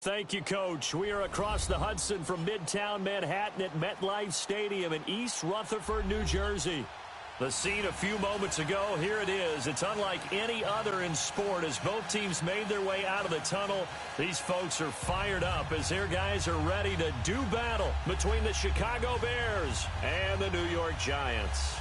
Thank you, Coach. We are across the Hudson from Midtown Manhattan at MetLife Stadium in East Rutherford, New Jersey. The scene a few moments ago, here it is. It's unlike any other in sport as both teams made their way out of the tunnel. These folks are fired up as their guys are ready to do battle between the Chicago Bears and the New York Giants.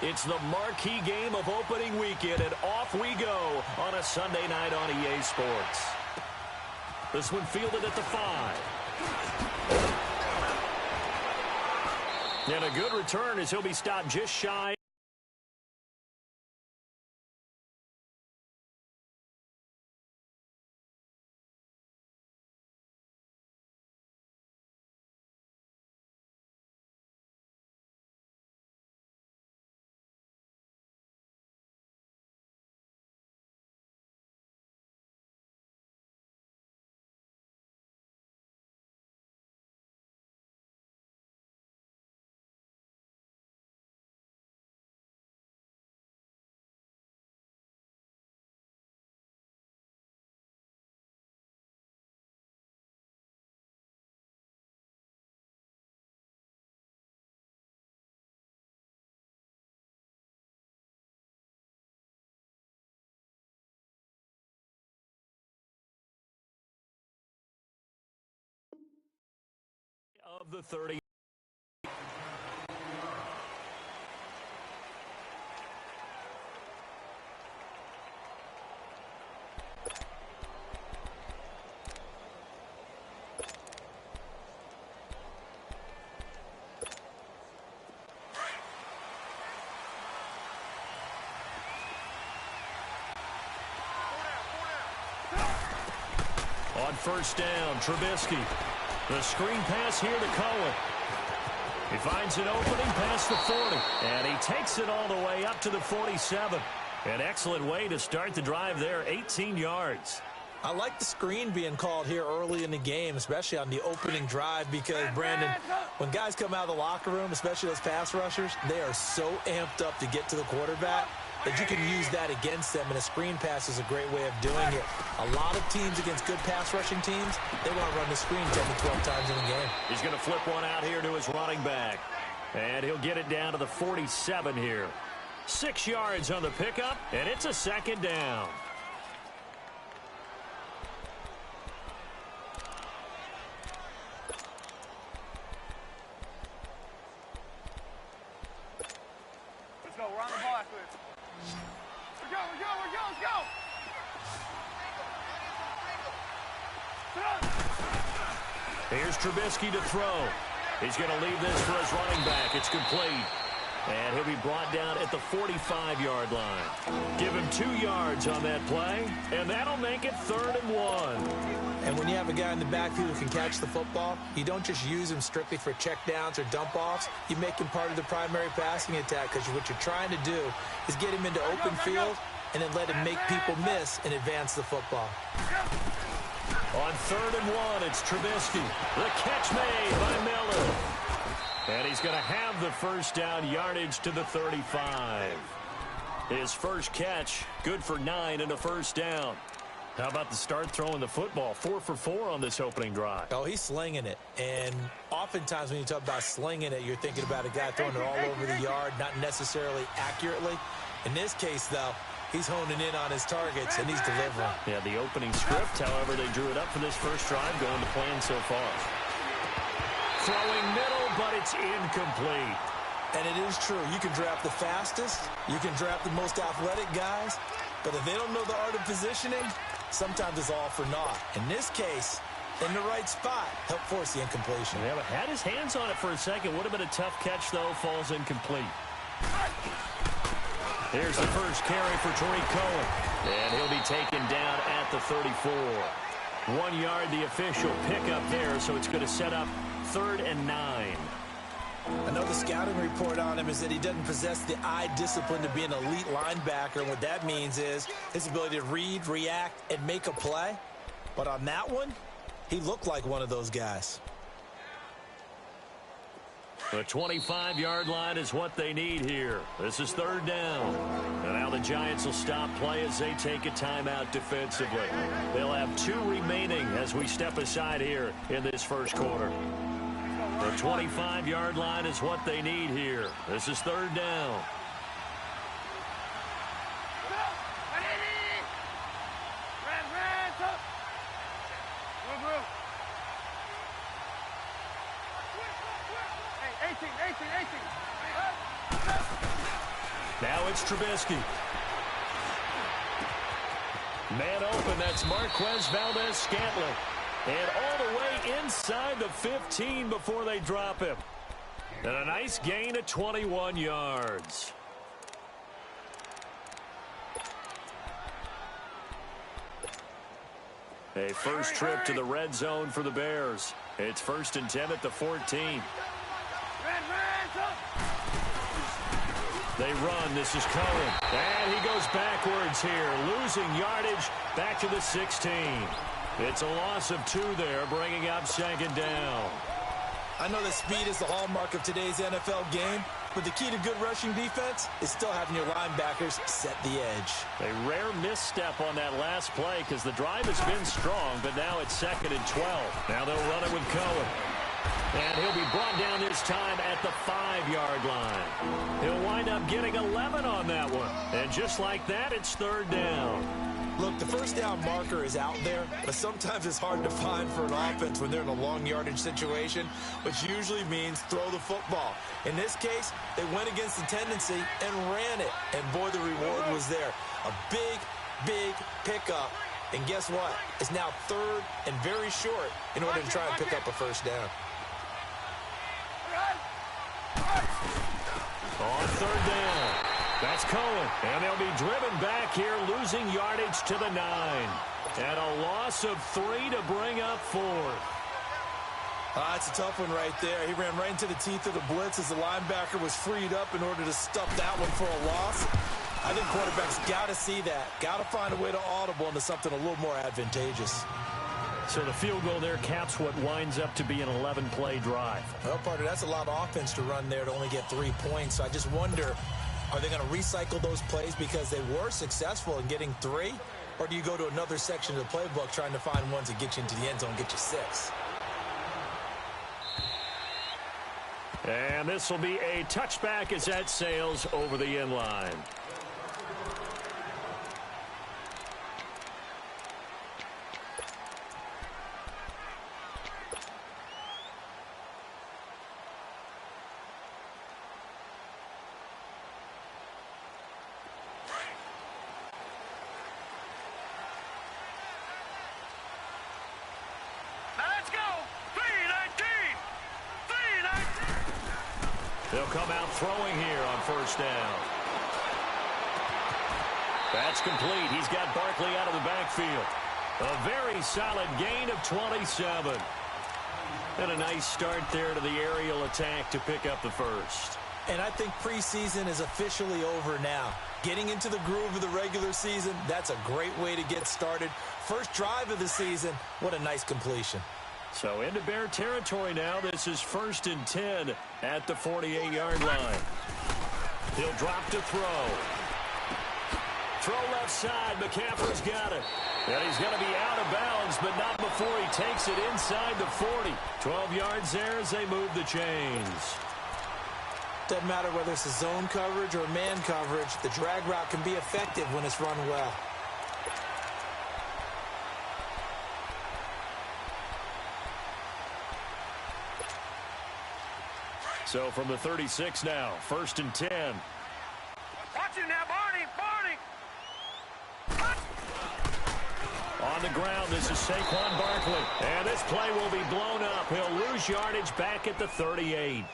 It's the marquee game of opening weekend, and off we go on a Sunday night on EA Sports. This one fielded at the 5. And a good return as he'll be stopped just shy. Of the 30. On first down, Trubisky. The screen pass here to Cohen. He finds an opening past the 40. And he takes it all the way up to the 47. An excellent way to start the drive there, 18 yards. I like the screen being called here early in the game, especially on the opening drive, because, Brandon, when guys come out of the locker room, especially those pass rushers, they are so amped up to get to the quarterback that you can use that against them, and a screen pass is a great way of doing it. A lot of teams against good pass rushing teams, they want to run the screen 10 to 12 times in a game. He's going to flip one out here to his running back, and he'll get it down to the 47 here. 6 yards on the pickup, and it's a second down. Let's go. We're on the ball after this. Let's go. Here's Trubisky to throw. He's going to leave this for his running back. It's complete. And he'll be brought down at the 45-yard line. Give him 2 yards on that play, and that'll make it 3rd and 1. And when you have a guy in the backfield who can catch the football, you don't just use him strictly for checkdowns or dump-offs. You make him part of the primary passing attack, because what you're trying to do is get him into open field and then let him make people miss and advance the football. On 3rd and 1, it's Trubisky. The catch made by Miller. And he's going to have the first down yardage to the 35. His first catch, good for 9 and a first down. How about the start throwing the football? 4 for 4 on this opening drive. Oh, he's slinging it. And oftentimes when you talk about slinging it, you're thinking about a guy throwing it all over the yard, not necessarily accurately. In this case, though, he's honing in on his targets, and he's delivering. Yeah, the opening script, however, they drew it up for this first drive, going to plan so far. Throwing middle, but it's incomplete. And it is true. You can draft the fastest. You can draft the most athletic guys. But if they don't know the art of positioning, sometimes it's all for naught. In this case, in the right spot, help force the incompletion. Yeah, but had his hands on it for a second. Would have been a tough catch, though. Falls incomplete. Here's the first carry for Tariq Cohen. And he'll be taken down at the 34. 1 yard, the official pickup there, so it's going to set up 3rd and 9. I know the scouting report on him is that he doesn't possess the eye discipline to be an elite linebacker. And what that means is his ability to read, react, and make a play. But on that one, he looked like one of those guys. The 25-yard line is what they need here. This is third down. And now the Giants will stop play as they take a timeout defensively. They'll have 2 remaining as we step aside here in this first quarter. The 25-yard line is what they need here. This is third down. Now it's Trubisky. Man open, that's Marquez Valdez-Scantling. And all the way inside the 15 before they drop him. And a nice gain of 21 yards. A first trip to the red zone for the Bears. It's 1st and 10 at the 14. They run. This is Cohen. And he goes backwards here, losing yardage back to the 16. It's a loss of 2 there, bringing up 2nd down. I know that speed is the hallmark of today's NFL game, but the key to good rushing defense is still having your linebackers set the edge. A rare misstep on that last play because the drive has been strong, but now it's 2nd and 12. Now they'll run it with Cohen. And he'll be brought down this time at the 5-yard line. He'll wind up getting 11 on that one. And just like that, it's 3rd down. Look, the first down marker is out there, but sometimes it's hard to find for an offense when they're in a long yardage situation, which usually means throw the football. In this case, they went against the tendency and ran it. And boy, the reward was there. A big, big pickup. And guess what? It's now 3rd and very short in order to try and pick up a first down. On 3rd down, that's Cohen. And they'll be driven back here, losing yardage to the 9. And a loss of 3 to bring up 4th. That's a tough one right there. He ran right into the teeth of the blitz as the linebacker was freed up in order to stuff that one for a loss. I think quarterbacks got to see that. Got to find a way to audible into something a little more advantageous. So the field goal there caps what winds up to be an 11-play drive. Well, partner, that's a lot of offense to run there to only get 3 points. So I just wonder, are they going to recycle those plays because they were successful in getting 3? Or do you go to another section of the playbook trying to find ones that get you into the end zone and get you 6? And this will be a touchback as that sails over the end line. They'll come out throwing here on 1st down. That's complete. He's got Barkley out of the backfield. A very solid gain of 27. And a nice start there to the aerial attack to pick up the first. And I think preseason is officially over now. Getting into the groove of the regular season, that's a great way to get started. First drive of the season, what a nice completion. So into Bear territory now. This is 1st and 10 at the 48-yard line. He'll drop to throw. Throw left side. McCaffrey's got it. And he's going to be out of bounds, but not before he takes it inside the 40. 12 yards there as they move the chains. Doesn't matter whether it's a zone coverage or man coverage. The drag route can be effective when it's run well. So from the 36 now, 1st and 10. Watch it now, Barney! On the ground, this is Saquon Barkley. And this play will be blown up. He'll lose yardage back at the 38.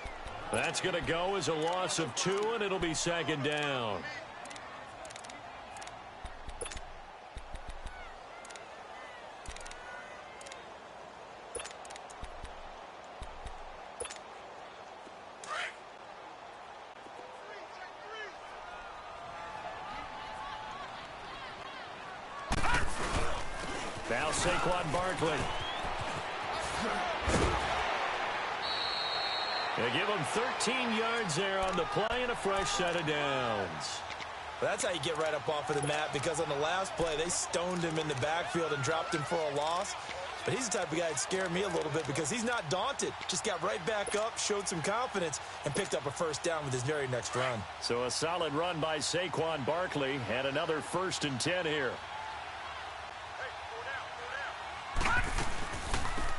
That's going to go as a loss of 2, and it'll be 2nd down. Now Saquon Barkley. They give him 13 yards there on the play and a fresh set of downs. That's how you get right up off of the mat, because on the last play, they stoned him in the backfield and dropped him for a loss. But he's the type of guy that scared me a little bit because he's not daunted. Just got right back up, showed some confidence, and picked up a first down with his very next run. So a solid run by Saquon Barkley, and another 1st and 10 here.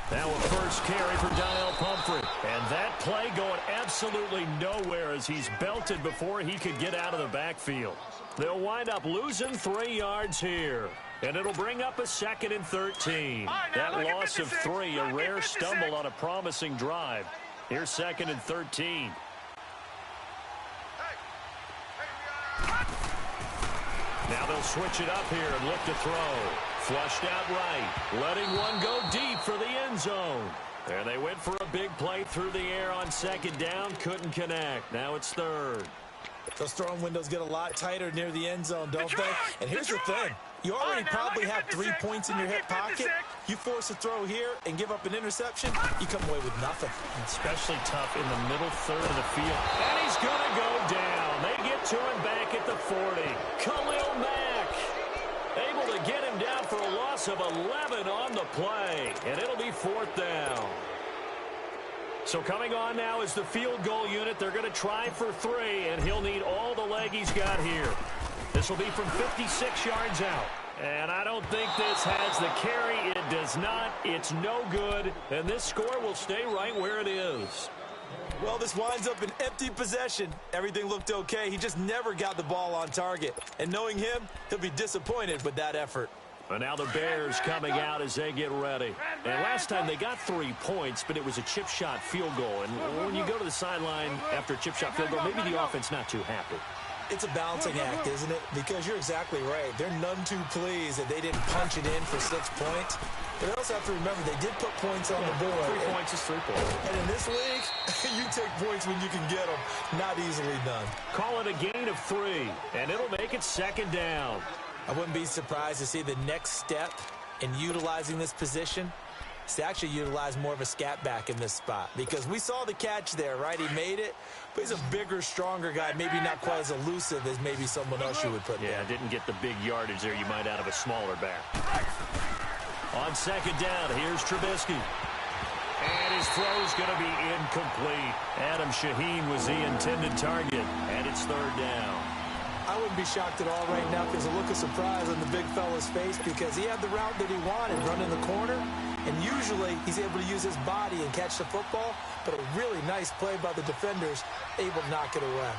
Now a first carry for Donnell Pumphrey. And that play going absolutely nowhere as he's belted before he could get out of the backfield. They'll wind up losing 3 yards here. And it'll bring up a 2nd and 13. That loss of 3, a rare stumble on a promising drive. Here's 2nd and 13. Now they'll switch it up here and look to throw. Flushed out right, letting one go deep for the end zone. There they went for a big play through the air on 2nd down, couldn't connect. Now it's 3rd. Those throwing windows get a lot tighter near the end zone, don't they? And here's the thing. You already probably have 3 points in your hip pocket. You force a throw here and give up an interception, you come away with nothing. Especially tough in the middle third of the field. And he's going to go down. They get to him back at the 40. Khalil Mack able to get him down for a loss of 11 on the play. And it'll be 4th down. So coming on now is the field goal unit. They're going to try for 3, and he'll need all the leg he's got here. This will be from 56 yards out. And I don't think this has the carry. It does not. It's no good. And this score will stay right where it is. Well, this winds up an empty possession. Everything looked okay. He just never got the ball on target. And knowing him, he'll be disappointed with that effort. And now the Bears coming out as they get ready. And last time they got 3 points, but it was a chip shot field goal. And when you go to the sideline after a chip shot field goal, maybe the offense not too happy. It's a balancing act, isn't it? Because you're exactly right. They're none too pleased that they didn't punch it in for 6 points. But they also have to remember they did put points on the board. 3 points is 3 points. And in this league, you take points when you can get them. Not easily done. Call it a gain of 3, and it'll make it 2nd down. I wouldn't be surprised to see the next step in utilizing this position is to actually utilize more of a scat back in this spot. Because we saw the catch there, right? He made it, but he's a bigger, stronger guy, maybe not quite as elusive as maybe someone else you would put there. Yeah, didn't get the big yardage there you might out of a smaller back. On 2nd down, here's Trubisky. And his throw's going to be incomplete. Adam Shaheen was the intended target, and it's 3rd down. I wouldn't be shocked at all right now because a look of surprise on the big fella's face because he had the route that he wanted, running the corner, and usually he's able to use his body and catch the football, but a really nice play by the defenders, able to knock it away.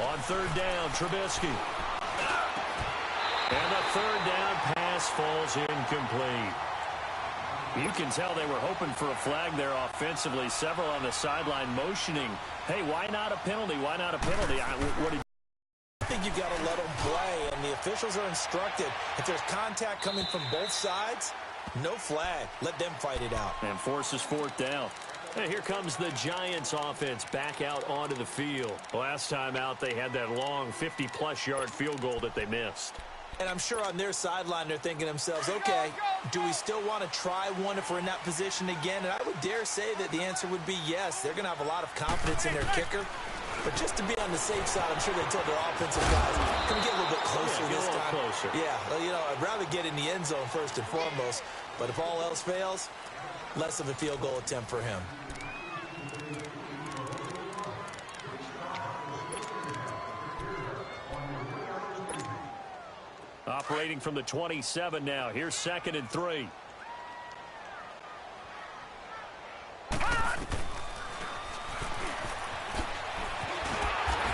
On 3rd down, Trubisky. And the 3rd down pass falls incomplete. You can tell they were hoping for a flag there offensively. Several on the sideline motioning, hey, why not a penalty? Why not a penalty? I think you've got to let them play, and the officials are instructed. If there's contact coming from both sides, no flag. Let them fight it out. And forces 4th down. And here comes the Giants offense back out onto the field. Last time out, they had that long 50-plus yard field goal that they missed. And I'm sure on their sideline they're thinking to themselves, okay, do we still want to try one if we're in that position again? And I would dare say that the answer would be yes. They're going to have a lot of confidence in their kicker. But just to be on the safe side, I'm sure they told their offensive guys, can we get a little bit closer this time? Closer. Yeah, well, you know, I'd rather get in the end zone first and foremost. But if all else fails, less of a field goal attempt for him. Operating from the 27 now. Here's 2nd and 3.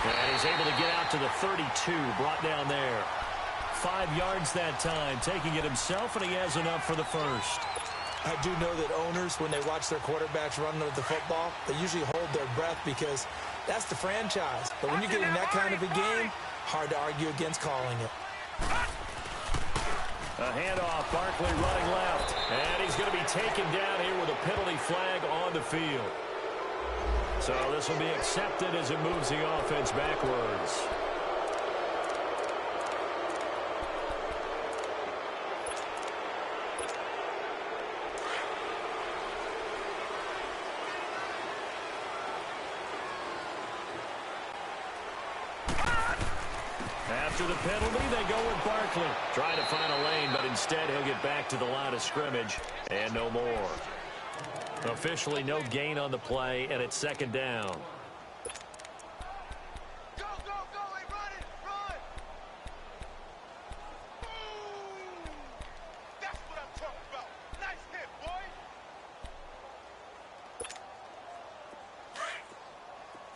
And he's able to get out to the 32. Brought down there. 5 yards that time. Taking it himself, and he has enough for the first. I do know that owners, when they watch their quarterbacks run with the football, they usually hold their breath because that's the franchise. But when you're getting that kind of a game, hard to argue against calling it. A handoff, Barkley running left, and he's going to be taken down here with a penalty flag on the field. So this will be accepted as it moves the offense backwards. After the penalty, they go with Barkley. Trying to find a lane, but instead he'll get back to the line of scrimmage and no more. Officially no gain on the play, and it's second down. Go, go, go. Hey, run it. Run. Boom. That's what I'm talking about. Nice hit, boy.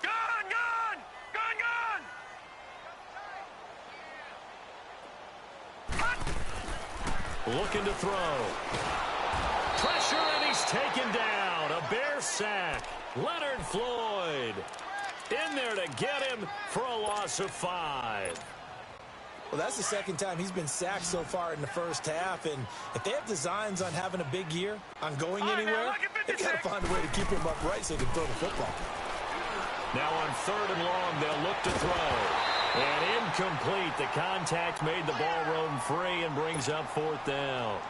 Gun, gun. Gun, gun. Looking to throw. Pressure, and he's taken down. A Bear sack. Leonard Floyd in there to get him for a loss of 5. Well, that's the second time he's been sacked so far in the first half, and if they have designs on having a big year, on going anywhere, they've got to find a way to keep him upright so he can throw the football. Now on 3rd and long, they'll look to throw. And incomplete. The contact made the ball roam free and brings up 4th down.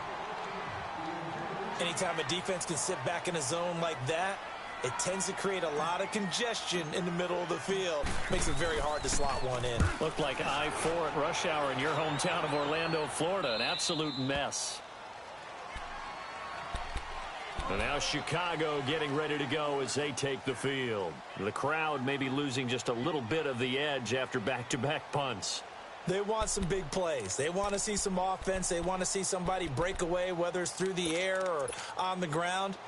Anytime a defense can sit back in a zone like that, it tends to create a lot of congestion in the middle of the field. Makes it very hard to slot one in. Looked like I-4 at rush hour in your hometown of Orlando, Florida. An absolute mess. And now Chicago getting ready to go as they take the field. The crowd may be losing just a little bit of the edge after back-to-back punts. They want some big plays. They want to see some offense. They want to see somebody break away, whether it's through the air or on the ground.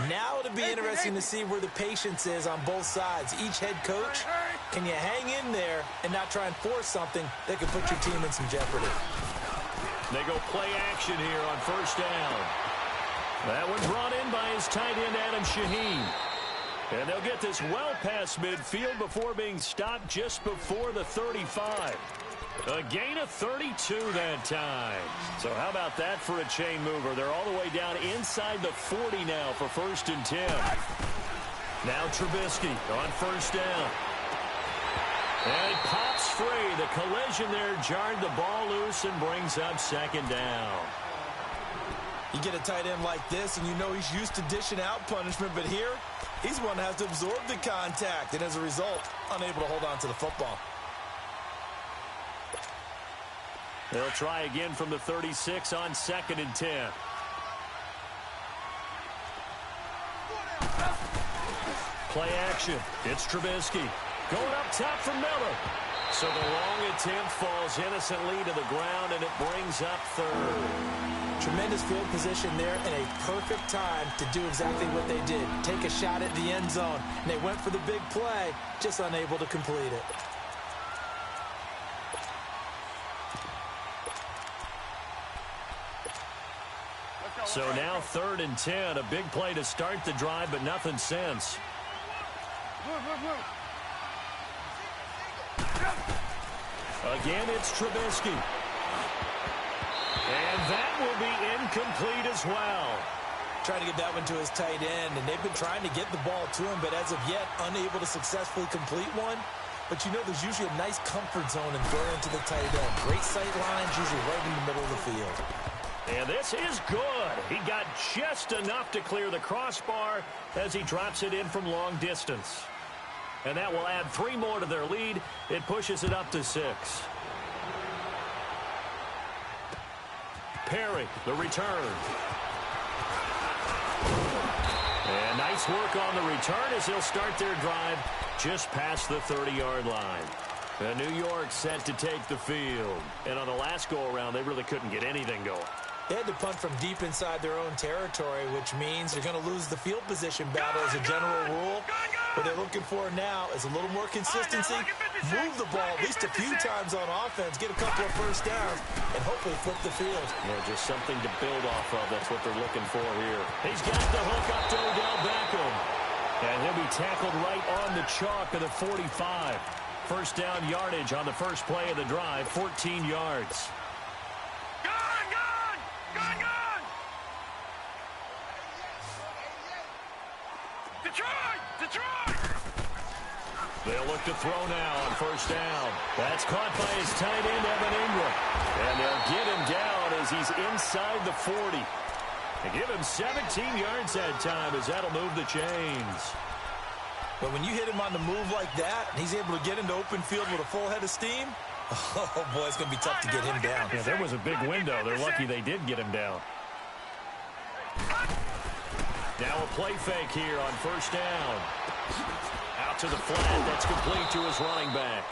Now it'll be interesting to see where the patience is on both sides. Each head coach, can you hang in there and not try and force something that could put your team in some jeopardy? They go play action here on 1st down. That one brought in by his tight end, Adam Shaheen. And they'll get this well past midfield before being stopped just before the 35. A gain of 32 that time. So how about that for a chain mover? They're all the way down inside the 40 now for 1st and 10. Now Trubisky on 1st down. And it pops free. The collision there jarred the ball loose and brings up 2nd down. You get a tight end like this, and you know he's used to dishing out punishment, but here, he's one that has to absorb the contact, and as a result, unable to hold on to the football. They'll try again from the 36 on 2nd and 10. Play action. It's Trubisky. Going up top for Miller. So the long attempt falls innocently to the ground, and it brings up 3rd. Tremendous field position there and a perfect time to do exactly what they did. Take a shot at the end zone. And they went for the big play, just unable to complete it. So now 3rd and 10. A big play to start the drive, but nothing since. Again, it's Trubisky. And that will be incomplete as well. Trying to get that one to his tight end, and they've been trying to get the ball to him, but as of yet, unable to successfully complete one. But you know there's usually a nice comfort zone in throwing to the tight end. Great sight lines, usually right in the middle of the field. And this is good. He got just enough to clear the crossbar as he drops it in from long distance. And that will add 3 more to their lead. It pushes it up to 6. Perry, the return. And nice work on the return as they'll start their drive just past the 30-yard line. And New York set to take the field. And on the last go-around, they really couldn't get anything going. They had to punt from deep inside their own territory, which means they're going to lose the field position battle as a general rule. What they're looking for now is a little more consistency, move the ball at least a few times on offense, get a couple of first downs, and hopefully flip the field. Yeah, just something to build off of. That's what they're looking for here. He's got the hook up to Odell Beckham. And he'll be tackled right on the chalk of the 45. First down yardage on the first play of the drive, 14 yards. They'll look to throw now on first down. That's caught by his tight end, Evan Ingram. And they'll get him down as he's inside the 40. They give him 17 yards that time as that'll move the chains. But when you hit him on the move like that, and he's able to get into open field with a full head of steam, Oh, boy, it's going to be tough to get him down. Yeah, there was a big window. They're lucky they did get him down. Now a play fake here on first down. Out to the flat. That's complete to his running back.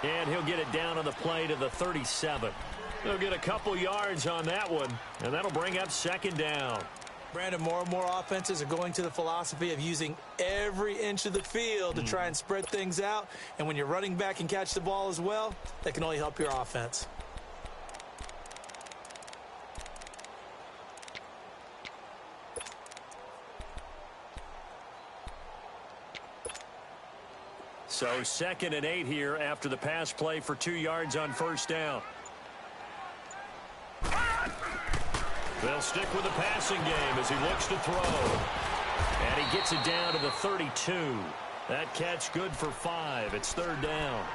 And he'll get it down on the play to the 37. They'll get a couple yards on that one, and that'll bring up second down. Brandon, more and more offenses are going to the philosophy of using every inch of the field to try and spread things out. And when you're running back and catch the ball as well, that can only help your offense. So 2nd and 8 here after the pass play for 2 yards on first down. They'll stick with the passing game as he looks to throw. And he gets it down to the 32. That catch good for 5. It's 3rd down.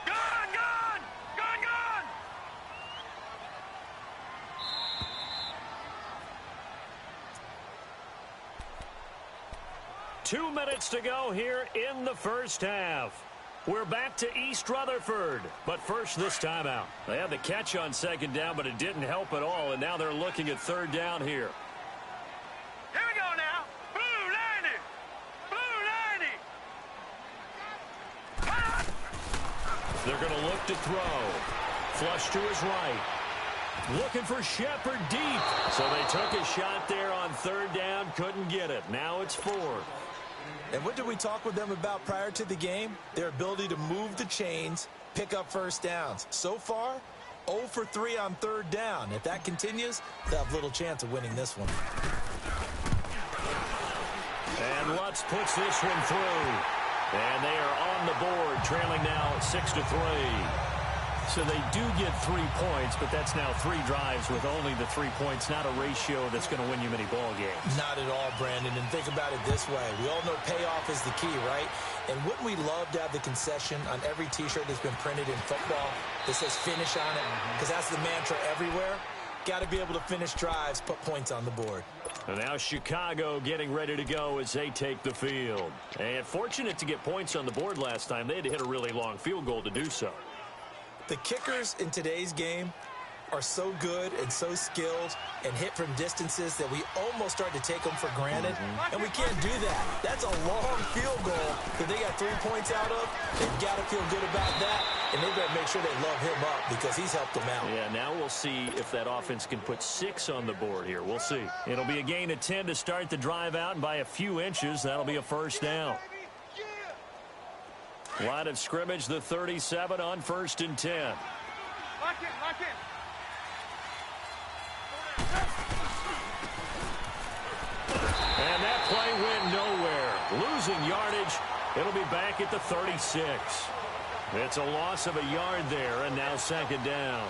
Gone! 2 minutes to go here in the first half. We're back to East Rutherford, but first this timeout. They had the catch on 2nd down, but it didn't help at all, and now they're looking at 3rd down here. Here we go now. Blue 90. They're going to look to throw. Flush to his right. Looking for Shepard deep. So they took a shot there on 3rd down, couldn't get it. Now it's 4th. And what did we talk with them about prior to the game? Their ability to move the chains, pick up first downs. So far, 0 for 3 on 3rd down. If that continues, they'll have little chance of winning this one. And Lutz puts this one through. And they are on the board, trailing now 6-3. So they do get 3 points, but that's now 3 drives with only the 3 points, not a ratio that's going to win you many ball games. Not at all, Brandon. And think about it this way. We all know payoff is the key, right? And wouldn't we love to have the concession on every T-shirt that's been printed in football that says finish on it? Because that's the mantra everywhere. Got to be able to finish drives, put points on the board. And now Chicago getting ready to go as they take the field. And fortunate to get points on the board last time. They had to hit a really long field goal to do so. The kickers in today's game are so good and so skilled and hit from distances that we almost start to take them for granted. And we can't do that. That's a long field goal that they got 3 points out of. They've got to feel good about that, and they better make sure they love him up because he's helped them out. Yeah, now we'll see if that offense can put 6 on the board here. We'll see. It'll be a gain of 10 to start the drive out, and by a few inches, that'll be a first down. Line of scrimmage, the 37 on 1st and 10. Lock in. And that play went nowhere. Losing yardage. It'll be back at the 36. It's a loss of a yard there, and now 2nd down.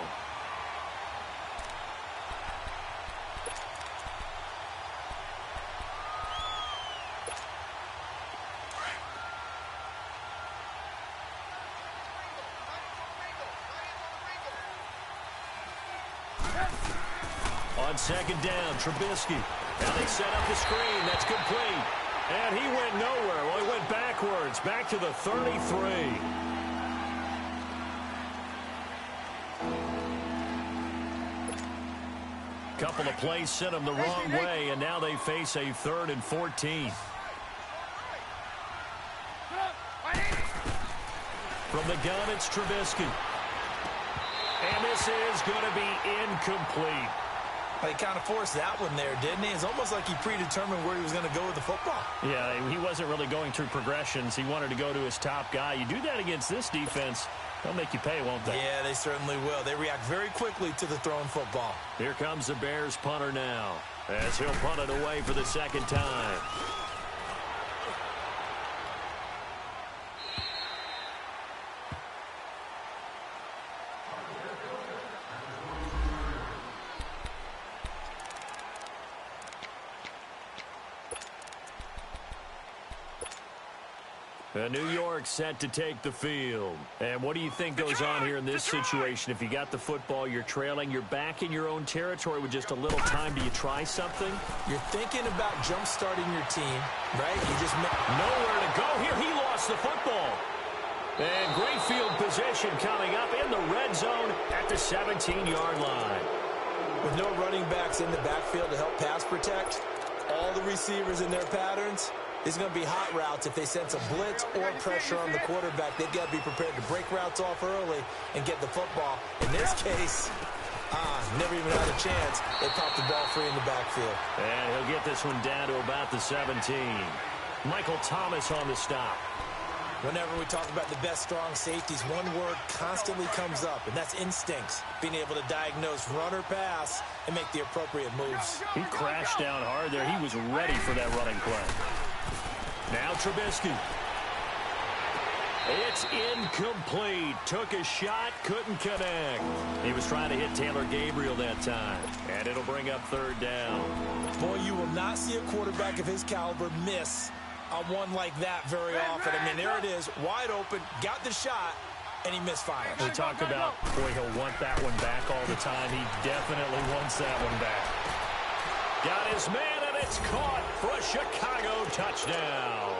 On 2nd down, Trubisky. Now they set up the screen. That's complete. And he went nowhere. Well, he went backwards. Back to the 33. Couple of plays sent him the wrong way, and now they face a 3rd and 14. From the gun, it's Trubisky. And this is going to be incomplete. He kind of forced that one there, didn't he? It's almost like he predetermined where he was going to go with the football. Yeah, he wasn't really going through progressions. He wanted to go to his top guy. You do that against this defense, they'll make you pay, won't they? Yeah, they certainly will. They react very quickly to the thrown football. Here comes the Bears punter now, as he'll punt it away for the 2nd time. New York set to take the field. And what do you think goes on here in this situation? If you got the football, you're trailing, you're back in your own territory with just a little time. Do you try something? You're thinking about jump-starting your team, right? You just nowhere to go here. He lost the football. And great field position coming up in the red zone at the 17-yard line. With no running backs in the backfield to help pass protect, all the receivers in their patterns, it's going to be hot routes. If they sense a blitz or pressure on the quarterback, they've got to be prepared to break routes off early and get the football. In this case, never even had a chance. They popped the ball free in the backfield. And he'll get this one down to about the 17. Michael Thomas on the stop. Whenever we talk about the best strong safeties, one word constantly comes up, and that's instincts. Being able to diagnose run or pass and make the appropriate moves. He crashed down hard there. He was ready for that running play. Now Trubisky. It's incomplete. Took a shot, couldn't connect. He was trying to hit Taylor Gabriel that time. And it'll bring up third down. Boy, you will not see a quarterback of his caliber miss on one like that very often. I mean, there it is, wide open, got the shot, and he misfires. We talk about, boy, he'll want that one back all the time. He definitely wants that one back. Got his man, and it's caught for a Chicago touchdown.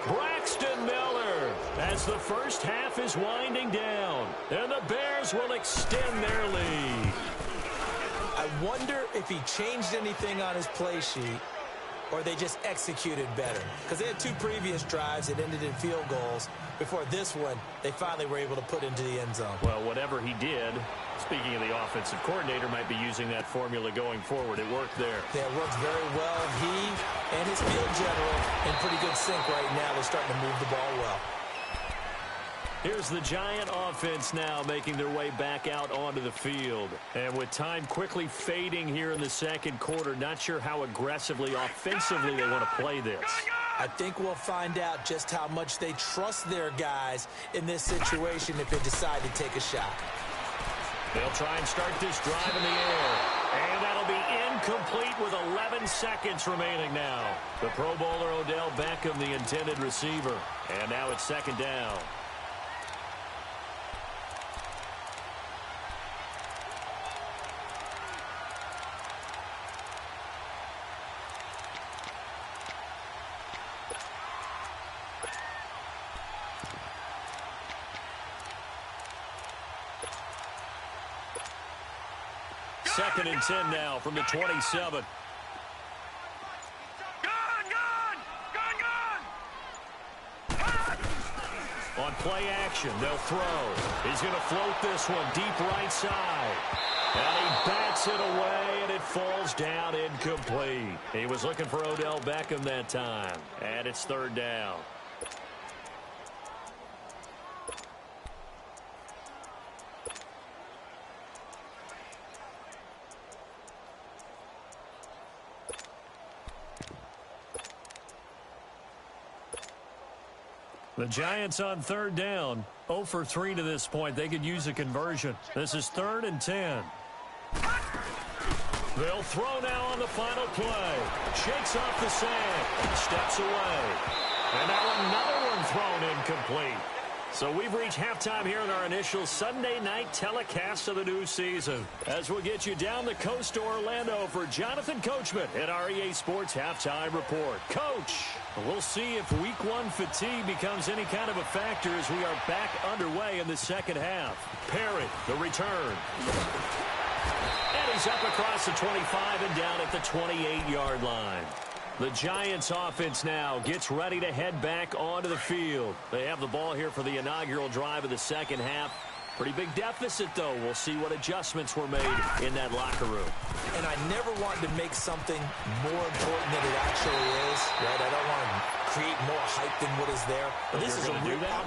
Braxton Miller, as the first half is winding down, and the Bears will extend their lead. I wonder if he changed anything on his play sheet, or they just executed better. Because they had two previous drives that ended in field goals. Before this one, they finally were able to put into the end zone. Well, whatever he did, speaking of the offensive coordinator, might be using that formula going forward. It worked there. Yeah, it worked very well. He and his field general in pretty good sync right now. They're starting to move the ball well. Here's the Giant offense now making their way back out onto the field. And with time quickly fading here in the second quarter, not sure how aggressively, offensively they want to play this. I think we'll find out just how much they trust their guys in this situation if they decide to take a shot. They'll try and start this drive in the air. And that'll be incomplete with 11 seconds remaining now. The Pro Bowler Odell Beckham, the intended receiver. And now it's second down. Second and 10 now from the 27. On play action, they'll throw. He's going to float this one deep right side. And he bats it away, and it falls down incomplete. He was looking for Odell Beckham that time. And it's third down. The Giants on third down, 0 for 3 to this point. They could use a conversion. This is third and 10. They'll throw now on the final play. Shakes off the sand, steps away. And now another one thrown incomplete. So we've reached halftime here in our initial Sunday night telecast of the new season. As we'll get you down the coast to Orlando for Jonathan Coachman at our EA Sports Halftime Report. Coach, we'll see if Week 1 fatigue becomes any kind of a factor as we are back underway in the second half. Perry, the return. And he's up across the 25 and down at the 28-yard line. The Giants offense now gets ready to head back onto the field. They have the ball here for the inaugural drive of the second half. Pretty big deficit, though. We'll see what adjustments were made in that locker room. And I never want to make something more important than it actually is, right? I don't want to create more hype than what is there. But this is I'm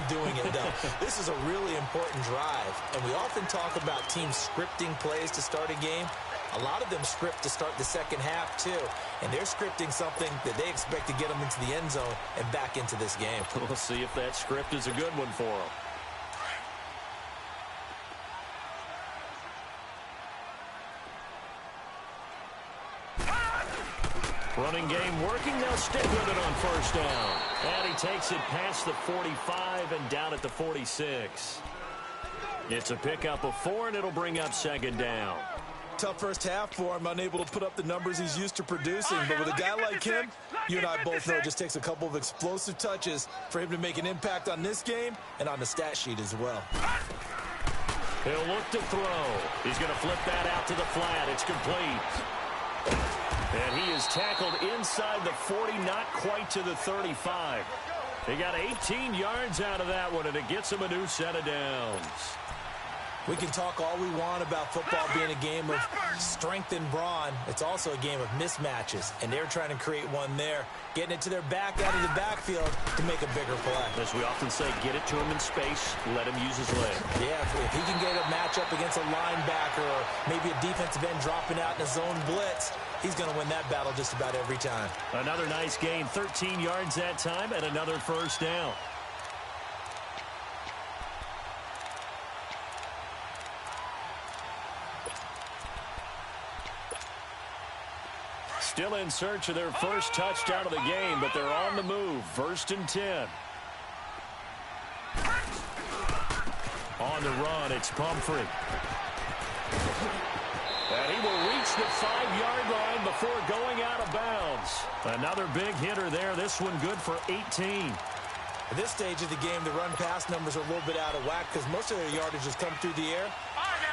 doing it, though. This is a really important drive. And we often talk about teams scripting plays to start a game. A lot of them script to start the second half, too. And they're scripting something that they expect to get them into the end zone and back into this game. We'll see if that script is a good one for them. Running game working. They'll stick with it on first down. And he takes it past the 45 and down at the 46. It's a pickup of 4, and it'll bring up second down. Tough first half for him, unable to put up the numbers he's used to producing. But with a guy like him, you and I both know it just takes a couple of explosive touches for him to make an impact on this game and on the stat sheet as well. He'll look to throw. He's going to flip that out to the flat. It's complete. And he is tackled inside the 40, not quite to the 35. He got 18 yards out of that one, and it gets him a new set of downs. We can talk all we want about football being a game of strength and brawn. It's also a game of mismatches, and they're trying to create one there, getting it to their back out of the backfield to make a bigger play. As we often say, get it to him in space, let him use his leg. Yeah, if he can get a matchup against a linebacker or maybe a defensive end dropping out in a zone blitz, he's going to win that battle just about every time. Another nice gain, 13 yards that time, and another first down. Still in search of their first touchdown of the game, but they're on the move. 1st and 10. On the run, it's Pumphrey. And he will reach the 5-yard line before going out of bounds. Another big hitter there. This one good for 18. At this stage of the game, the run-pass numbers are a little bit out of whack because most of their yardage has come through the air.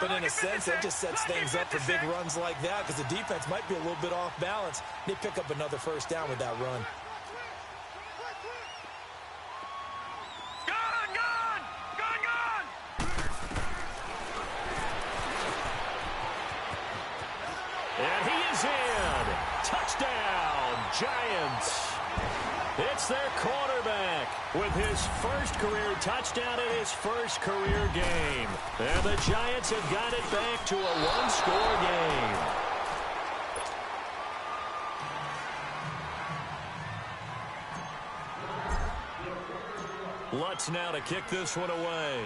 But in a sense, that just sets things up for big runs like that because the defense might be a little bit off balance. They pick up another first down with that run. And he is in. Touchdown, Giants. It's their quarterback with his first career touchdown in his first career game. And the Giants have got it back to a one-score game. Lutz now to kick this one away.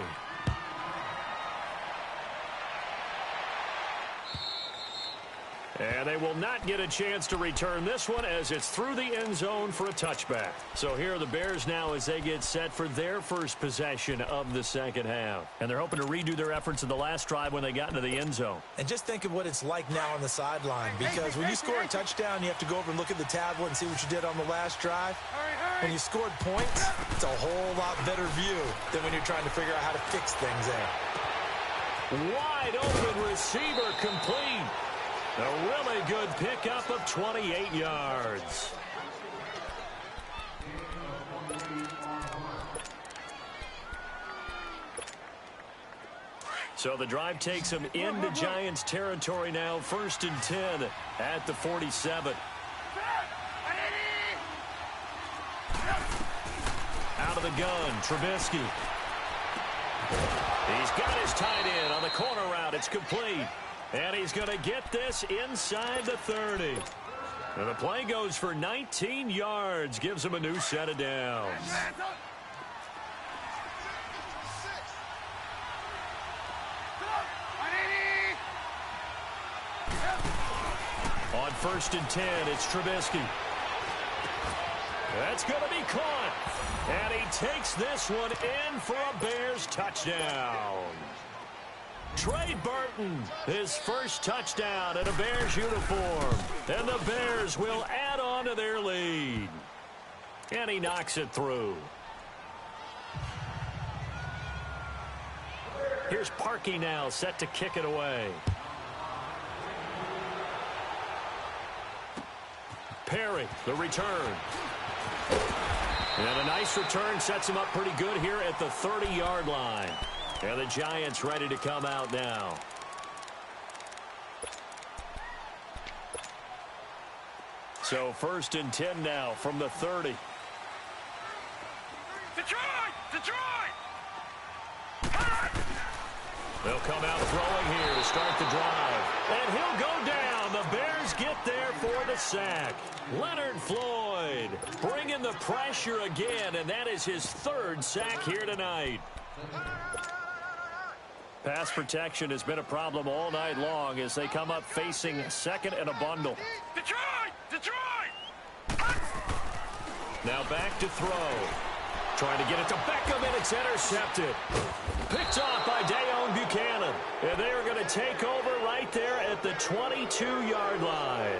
And they will not get a chance to return this one as it's through the end zone for a touchback. So here are the Bears now as they get set for their first possession of the second half. And they're hoping to redo their efforts in the last drive when they got into the end zone. And just think of what it's like now on the sideline, because when you score a touchdown, you have to go over and look at the tablet and see what you did on the last drive. When you scored points, it's a whole lot better view than when you're trying to figure out how to fix things there. Wide open receiver complete. A really good pickup of 28 yards. So the drive takes them into Giants territory now. 1st and 10 at the 47. Out of the gun, Trubisky. He's got his tight end on the corner route. It's complete. And he's going to get this inside the 30. And the play goes for 19 yards. Gives him a new set of downs. On 1st and 10, it's Trubisky. That's going to be caught. And he takes this one in for a Bears touchdown. Trey Burton, his first touchdown in a Bears uniform. And the Bears will add on to their lead. And he knocks it through. Here's Parkey now, set to kick it away. Perry, the return. And a nice return sets him up pretty good here at the 30-yard line. And the Giants ready to come out now. So 1st and 10 now from the 30. Detroit! They'll come out throwing here to start the drive. And he'll go down. The Bears get there for the sack. Leonard Floyd bringing the pressure again, and that is his 3rd sack here tonight. Pass protection has been a problem all night long as they come up facing 2nd and a bundle. Detroit! Now back to throw. Trying to get it to Beckham, and it's intercepted. Picked off by Dayon Buchanan. And they are going to take over right there at the 22-yard line.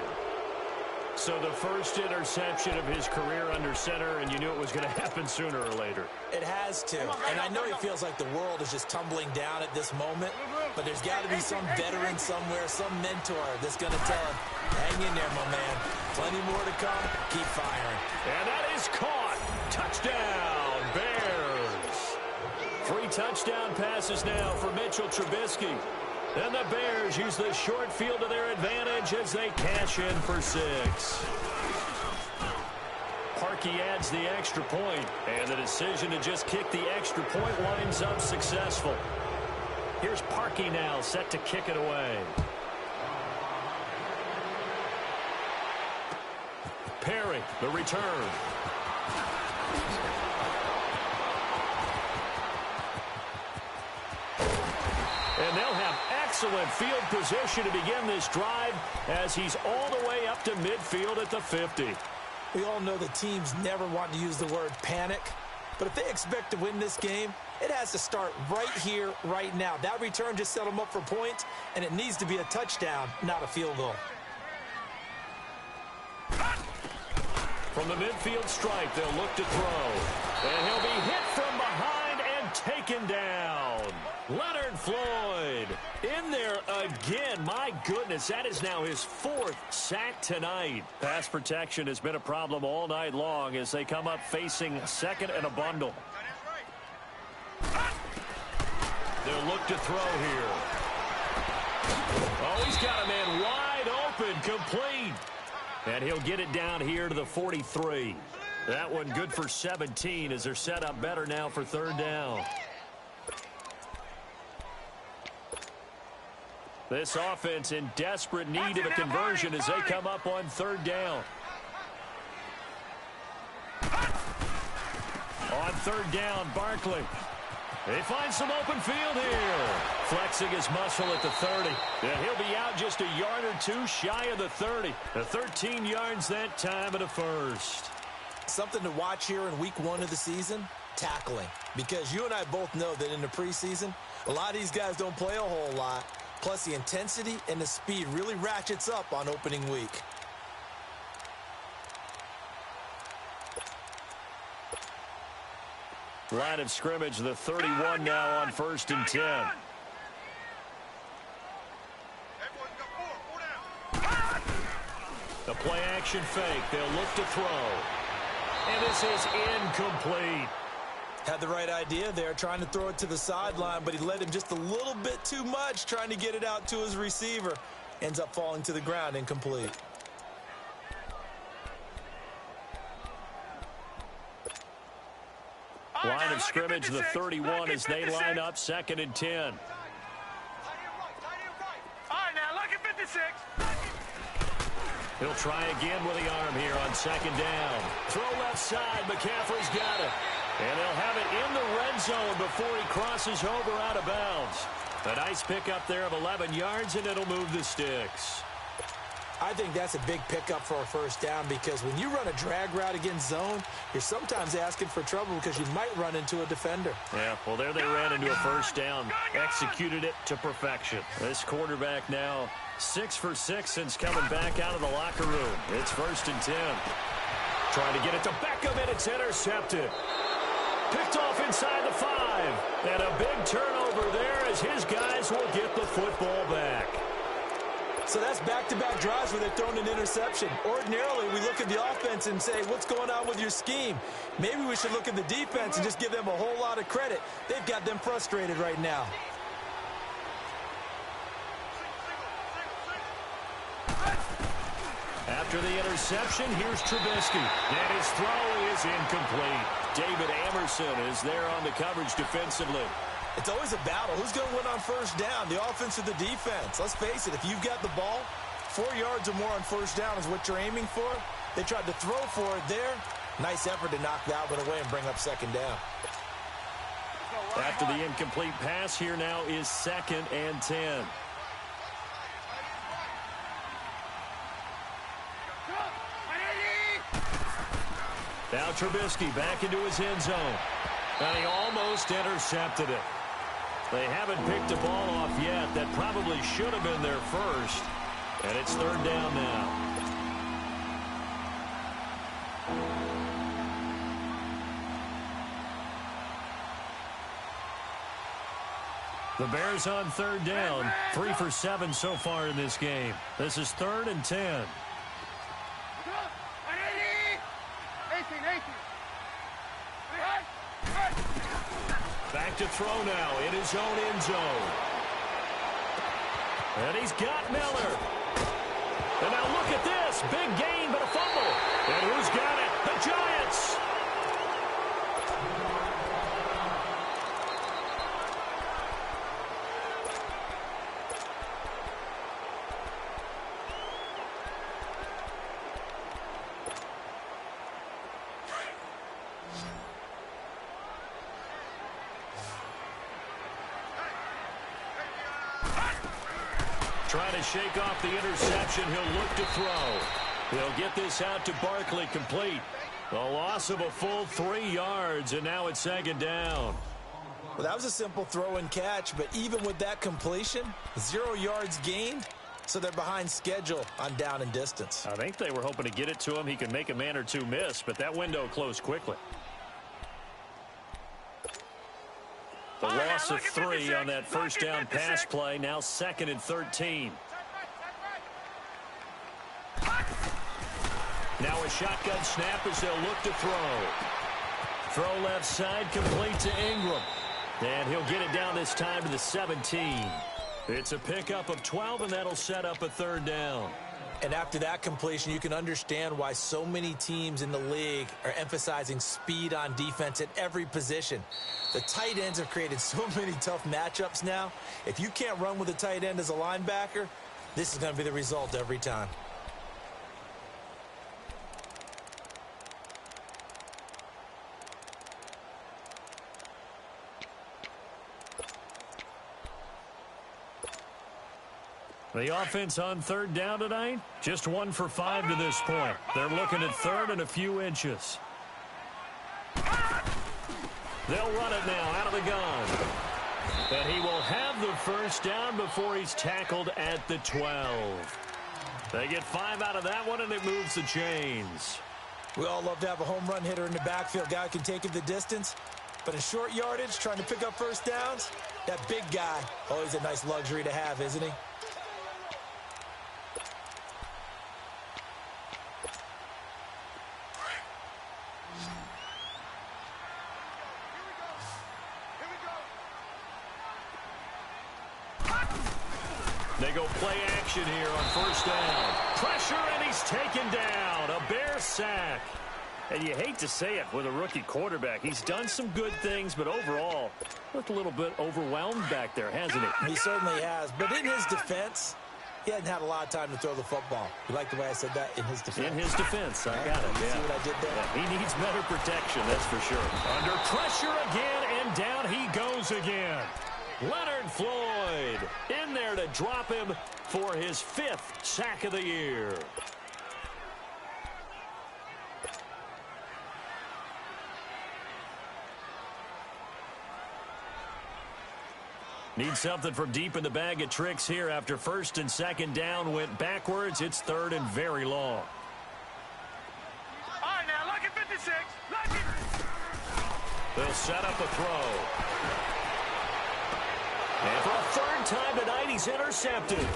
So the first interception of his career under center, and you knew it was going to happen sooner or later. It has to. And I know he feels like the world is just tumbling down at this moment, but there's got to be some veteran somewhere, some mentor that's going to tell him, hang in there, my man. Plenty more to come. Keep firing. And that is caught. Touchdown, Bears. 3 touchdown passes now for Mitchell Trubisky. And the Bears use the short field to their advantage as they cash in for 6. Parkey adds the extra point, and the decision to just kick the extra point winds up successful. Here's Parkey now, set to kick it away. Perry, the return. And they'll have excellent field position to begin this drive as he's all the way up to midfield at the 50. We all know the teams never want to use the word panic, but if they expect to win this game, it has to start right here, right now. That return just set them up for points, and it needs to be a touchdown, not a field goal. From the midfield stripe, they'll look to throw. And he'll be hit from behind and taken down. Leonard Floyd in there again. My goodness, that is now his 4th sack tonight. Pass protection has been a problem all night long as they come up facing second and a bundle. They'll look to throw here. Oh, he's got a man wide open, complete. And he'll get it down here to the 43. That one good for 17 as they're set up better now for 3rd down. This offense in desperate need of a conversion as they come up on 3rd down. On 3rd down, Barkley. They find some open field here. Flexing his muscle at the 30. And he'll be out just a yard or 2 shy of the 30. The 13 yards that time at a first. Something to watch here in week 1 of the season, tackling. Because you and I both know that in the preseason, a lot of these guys don't play a whole lot. Plus, the intensity and the speed really ratchets up on opening week. Line of scrimmage, the 31 now on 1st and 10. The play action fake. They'll look to throw. And this is incomplete. Had the right idea there, trying to throw it to the sideline, but he led him just a little bit too much, trying to get it out to his receiver. Ends up falling to the ground, incomplete. Line of scrimmage, the 31 as they line up 2nd and 10. All right, now look at 56. He'll try again with the arm here on 2nd down. Throw left side, McCaffrey's got it. And they'll have it in the red zone before he crosses over out of bounds. A nice pickup there of 11 yards, and it'll move the sticks. I think that's a big pickup for a 1st down because when you run a drag route against zone, you're sometimes asking for trouble because you might run into a defender. Yeah, well, there they ran into a 1st down. Executed it to perfection. This quarterback now 6 for 6 since coming back out of the locker room. It's 1st and 10. Trying to get it to Beckham, and it's intercepted. Picked off inside the 5. And a big turnover there as his guys will get the football back. So that's back-to-back drives where they've thrown an interception. Ordinarily, we look at the offense and say, what's going on with your scheme? Maybe we should look at the defense and just give them a whole lot of credit. They've got them frustrated right now. After the interception, here's Trubisky. And his throw is incomplete. David Amerson is there on the coverage defensively. It's always a battle. Who's going to win on 1st down, the offense or the defense? Let's face it, if you've got the ball, 4 yards or more on 1st down is what you're aiming for. They tried to throw for it there. Nice effort to knock that one away and bring up 2nd down. After the incomplete pass, here now is 2nd and 10. Now Trubisky back into his end zone. And he almost intercepted it. They haven't picked a ball off yet. That probably should have been their first. And it's third down now. The Bears on third down. 3 for 7 so far in this game. This is 3rd and 10. Back to throw now in his own end zone. And he's got Miller. And now look at this. Big gain, but a fumble. And who's got it? The Giants. Trying to shake off the interception. He'll look to throw. He'll get this out to Barkley, complete. A loss of a full 3 yards, and now it's 2nd down. Well, that was a simple throw and catch, but even with that completion, 0 yards gained, so they're behind schedule on down and distance. I think they were hoping to get it to him. He could make a man or two miss, but that window closed quickly. The loss of 3 on that first down pass play. Now 2nd and 13. Now a shotgun snap as they'll look to throw. Throw left side, complete to Ingram. And he'll get it down this time to the 17. It's a pickup of 12, and that'll set up a 3rd down. And after that completion, you can understand why so many teams in the league are emphasizing speed on defense at every position. The tight ends have created so many tough matchups now. If you can't run with a tight end as a linebacker, this is going to be the result every time. The offense on 3rd down tonight, just 1 for 5 to this point. They're looking at 3rd and a few inches. They'll run it now out of the gun. And he will have the first down before he's tackled at the 12. They get 5 out of that one, and it moves the chains. We all love to have a home run hitter in the backfield, guy who can take it the distance. But in short yardage, trying to pick up first downs, that big guy, always a nice luxury to have, isn't he? They go play action here on first down. Pressure, and he's taken down. A Bear sack. And you hate to say it with a rookie quarterback. He's done some good things, but overall, looked a little bit overwhelmed back there, hasn't he? He certainly has. But in his defense, he hasn't had a lot of time to throw the football. You like the way I said that? In his defense. In his defense. I got it. See what I did there? Yeah, he needs better protection, that's for sure. Under pressure again, and down he goes again. Leonard Floyd in there to drop him for his 5th sack of the year. Need something from deep in the bag of tricks here after 1st and 2nd down went backwards. It's 3rd and very long. All right, now, look at 56. Look at... They'll set up a throw. And for a 3rd time tonight, he's intercepted.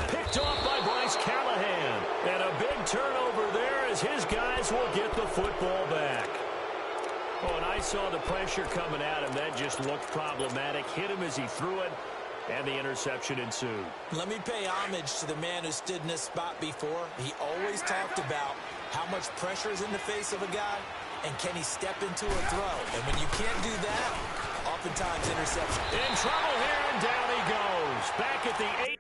Picked off by Bryce Callahan. And a big turnover there as his guys will get the football back. Oh, and I saw the pressure coming at him. That just looked problematic. Hit him as he threw it, and the interception ensued. Let me pay homage to the man who stood in this spot before. He always talked about how much pressure is in the face of a guy, and can he step into a throw. And when you can't do that, oftentimes interception. In trouble here, and down he goes. Back at the 8.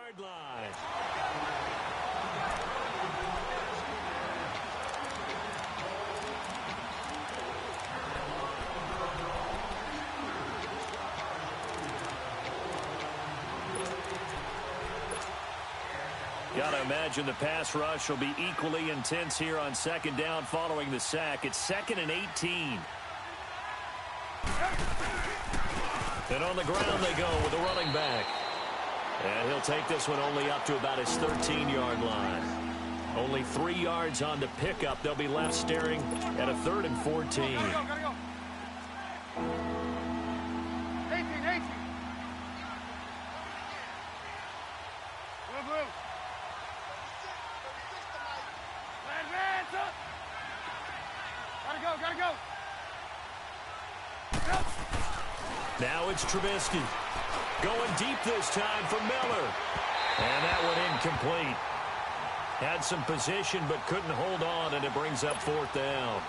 6-yard line. Gotta imagine the pass rush will be equally intense here on second down following the sack. It's 2nd and 18. And on the ground they go with the running back. And he'll take this one only up to about his 13-yard line. Only 3 yards on the pickup. They'll be left staring at a 3rd and 14. Gotta go. 18. Blue. Advance up. Gotta go. Now it's Trubisky. Going deep this time for Miller. And that one incomplete. Had some position but couldn't hold on, and it brings up 4th down.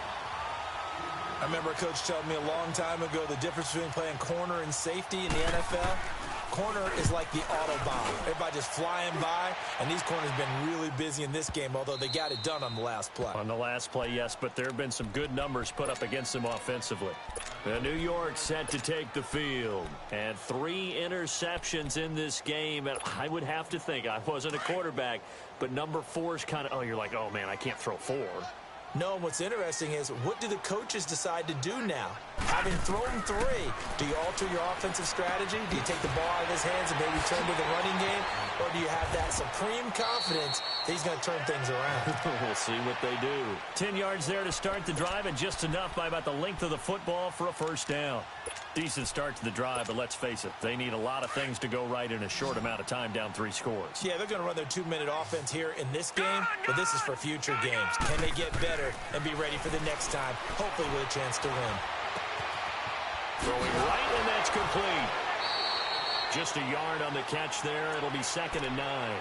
I remember a coach telling me a long time ago the difference between playing corner and safety in the NFL. Corner is like the Autobahn. Everybody just flying by, and these corners have been really busy in this game, although they got it done on the last play. On the last play, yes, but there have been some good numbers put up against them offensively. The New York set to take the field. And 3 interceptions in this game, and I would have to think, I wasn't a quarterback, but number 4 is kind of, you're like, oh, man, I can't throw 4. No, and what's interesting is, what do the coaches decide to do now? Having thrown 3, do you alter your offensive strategy? Do you take the ball out of his hands and maybe turn to the running game? Or do you have that supreme confidence that he's going to turn things around? We'll see what they do. 10 yards there to start the drive, and just enough by about the length of the football for a 1st down. Decent start to the drive, but let's face it, they need a lot of things to go right in a short amount of time, down 3 scores. Yeah, they're going to run their 2-minute offense here in this game, but this is for future games. Can they get better and be ready for the next time, hopefully with a chance to win? Throwing right, and that's complete. Just a yard on the catch there. It'll be 2nd and 9.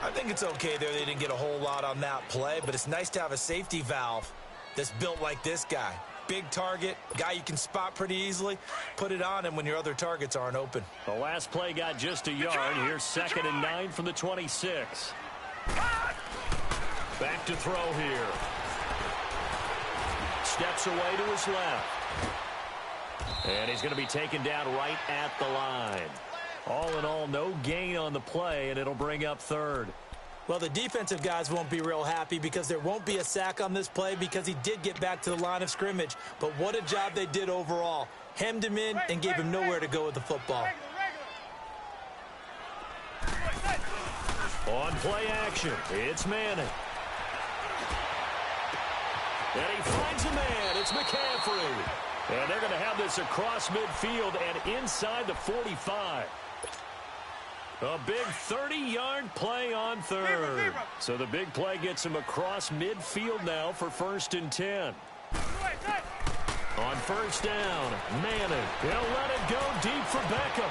I think it's okay there. They didn't get a whole lot on that play, but it's nice to have a safety valve that's built like this guy. Big target, guy you can spot pretty easily. Put it on him when your other targets aren't open. The last play got just a yard. Here's 2nd and 9 from the 26. Back to throw here. Steps away to his left. And he's going to be taken down right at the line. All in all, no gain on the play, and it'll bring up 3rd. Well, the defensive guys won't be real happy because there won't be a sack on this play because he did get back to the line of scrimmage. But what a job they did overall. Hemmed him in and gave him nowhere to go with the football. On play action, it's Manning. And he finds a man. It's McCaffrey. And they're going to have this across midfield and inside the 45. A big 30-yard play on 3rd. So the big play gets him across midfield now for 1st and 10. On 1st down, Manning. He'll let it go deep for Beckham.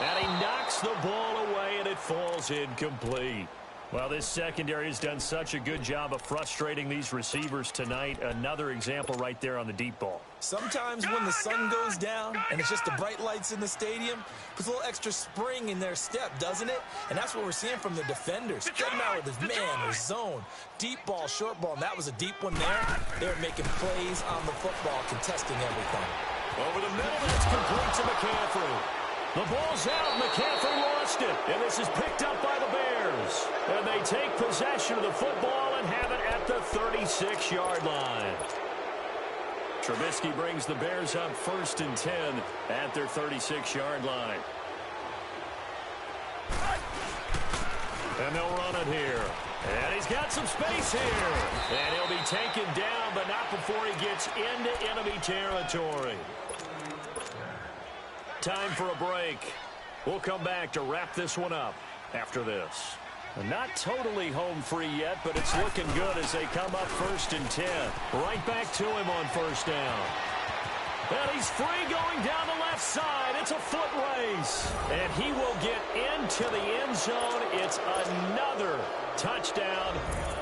And he knocks the ball away, and it falls incomplete. Well, this secondary has done such a good job of frustrating these receivers tonight. Another example right there on the deep ball. Sometimes when the sun goes down and it's just the bright lights in the stadium, puts a little extra spring in their step, doesn't it? And that's what we're seeing from the defenders. Get him out with his man or zone. Deep ball, short ball, and that was a deep one there. They're making plays on the football, contesting everything. Over the middle, that's complete to McCaffrey. The ball's out. McCaffrey lost it. And this is picked up by the Bears. And they take possession of the football and have it at the 36-yard line. Trubisky brings the Bears up 1st and 10 at their 36-yard line. And they'll run it here. And he's got some space here. And he'll be taken down, but not before he gets into enemy territory. Time for a break. We'll come back to wrap this one up after this. Not totally home free yet, but it's looking good as they come up 1st and 10. Right back to him on 1st down. And he's free going down the left side. It's a foot race. And he will get into the end zone. It's another touchdown.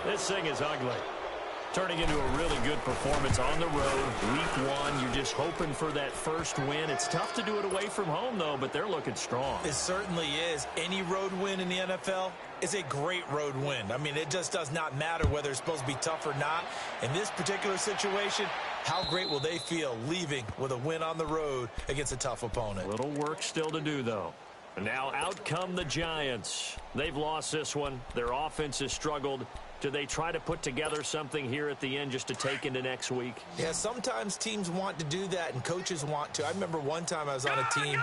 This thing is ugly. Turning into a really good performance on the road. Week 1, you're just hoping for that first win. It's tough to do it away from home, though, but they're looking strong. It certainly is. Any road win in the NFL is a great road win. I mean, it just does not matter whether it's supposed to be tough or not. In this particular situation, how great will they feel leaving with a win on the road against a tough opponent? Little work still to do, though. And now out come the Giants. They've lost this one. Their offense has struggled. Do they try to put together something here at the end just to take into next week? Yeah, sometimes teams want to do that and coaches want to. I remember one time I was on a team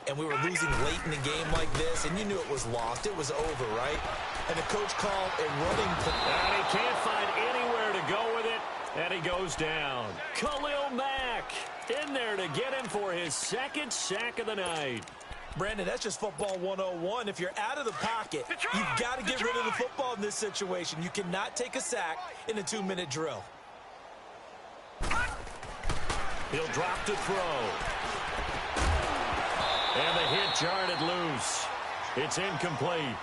and we were losing late in the game like this, and you knew it was lost. It was over, right? And the coach called a running play. And he can't find anywhere to go with it, and he goes down. Khalil Mack in there to get him for his second sack of the night. Brandon, that's just football 101. If you're out of the pocket, you've got to get rid of the football in this situation. You cannot take a sack in a 2-minute drill. He'll drop to throw. And the hit jarred it loose. It's incomplete.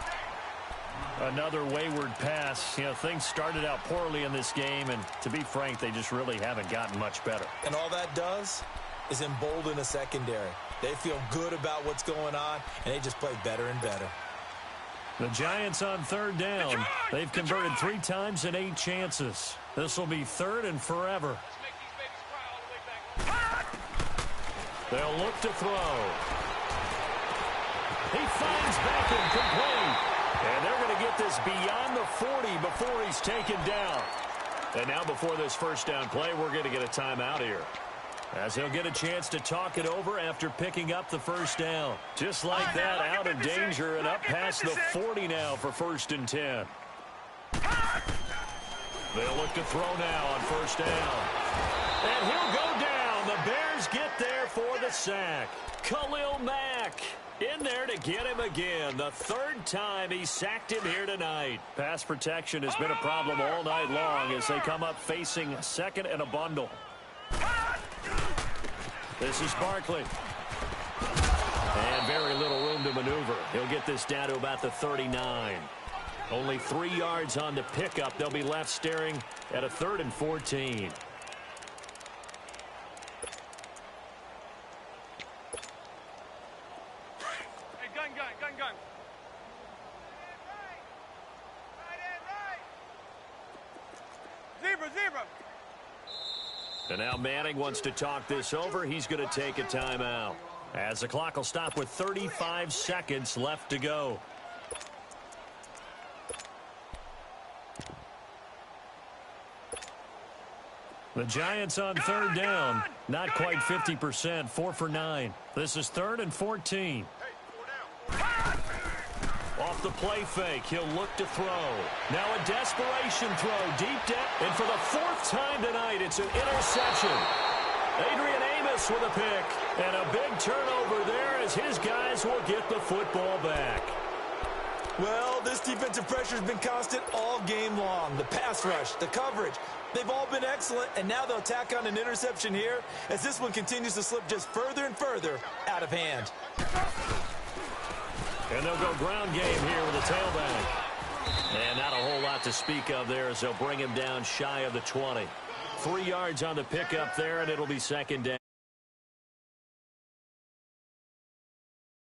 Another wayward pass. You know, things started out poorly in this game, and to be frank, they just really haven't gotten much better. And all that does is embolden a secondary. They feel good about what's going on, and they just play better and better. The Giants on third down. They've converted 3 times in 8 chances. This will be third and forever. They'll look to throw. He finds Beckham complete. And they're going to get this beyond the 40 before he's taken down. And now before this first down play, we're going to get a timeout here, as he'll get a chance to talk it over after picking up the first down. Just like that, out of danger and up past the 40 now for 1st and 10. They'll look to throw now on first down. And he'll go down. The Bears get there for the sack. Khalil Mack in there to get him again. The 3rd time he sacked him here tonight. Pass protection has been a problem all night long as they come up facing 2nd and a bundle. This is Barkley. And very little room to maneuver. He'll get this down to about the 39. Only 3 yards on the pickup. They'll be left staring at a 3rd and 14. Hey, gun. Zebra. And now Manning wants to talk this over. He's going to take a timeout, as the clock will stop with 35 seconds left to go. The Giants on third down. Not quite 50%. 4 for 9. This is 3rd and 14. Off the play fake, he'll look to throw. Now a desperation throw, deep depth, and for the 4th time tonight, it's an interception. Adrian Amos with a pick, and a big turnover there as his guys will get the football back. Well, this defensive pressure has been constant all game long. The pass rush, the coverage, they've all been excellent, and now they'll tack on an interception here as this one continues to slip just further and further out of hand. And they'll go ground game here with a tailback. And not a whole lot to speak of there as they'll bring him down shy of the 20. 3 yards on the pickup there, and it'll be 2nd down.